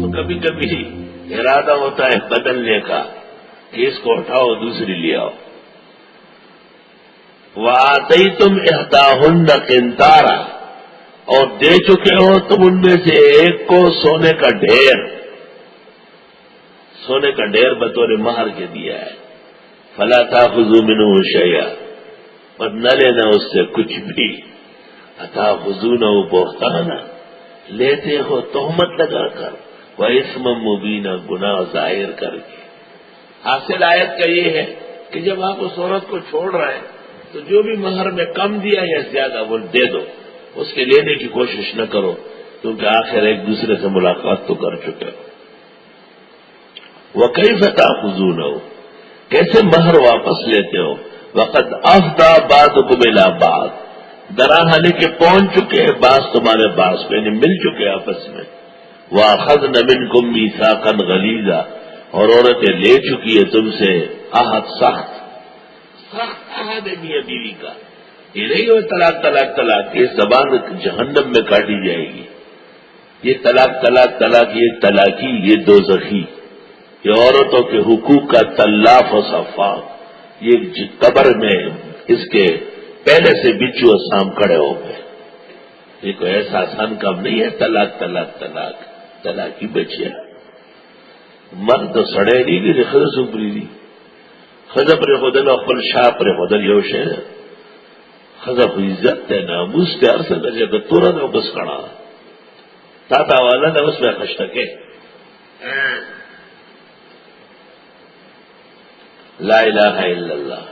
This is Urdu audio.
تو کبھی کبھی ارادہ ہوتا ہے بدلنے کا کہ اس کو اٹھاؤ دوسری لے آؤ. وَآتَيْتُمْ إِحْدَاهُنَّ قِنْطَارًا، اور دے چکے ہو تم ان میں سے ایک کو سونے کا ڈھیر، سونے کا ڈھیر بطور مہر کے دیا ہے. فَلَا تَأْخُذُوا مِنْهُ شَيْئًا، اور نہ لینا اس سے کچھ بھی. أَتَأْخُذُونَهُ بُهْتَانًا، لیتے ہو تہمت لگا کر، وَإِثْمًا مُبِينًا، گناہ ظاہر کر کے. حاصل آیت کا یہ ہے کہ جب آپ اس عورت کو چھوڑ رہے ہیں تو جو بھی مہر میں کم دیا یا زیادہ وہ دے دو، اس کے لینے کی کوشش نہ کرو، کیونکہ آخر ایک دوسرے سے ملاقات تو کر چکے ہو. وَكَيْفَ تَأْخُذُونَهُ، کیسے مہر واپس لیتے ہو، وَقَدْ أَفْضَىٰ بَعْضُكُمْ إِلَىٰ بَعْضٍ، دراحلے کے پہنچ چکے بعض تمہارے پاس، یعنی مل چکے آپس میں. وَأَخَذْنَ مِنْكُمْ مِيثَاقًا غَلِيظًا، اور عورتیں لے چکی ہے تم سے عہد سخت عہد ہے میاں بیوی کا. یہ نہیں ہو طلاق طلاق طلاق، یہ زبان جہنم میں کاٹی جائے گی. یہ طلاق طلاق طلاق، یہ طلاقی، یہ دوزخی، یہ عورتوں کے حقوق کا تلاف و صفاق. یہ قبر میں اس کے پہلے سے بچو اسام کھڑے ہو گئے. یہ کوئی ایسا آسان کام نہیں ہے طلاق طلاق طلاق. طلاقی بچیا مرد سڑے نہیں گی خزہ سپری دی، خزہ پر خودل اخبر شاہ پر خودل یو شہر خزہ پر عزت ہے ناموس پیار سے نہ جگہ تورا نہ بس کھڑا تاتا والا نہ اس میں خشتکے. لا الہ الا اللہ.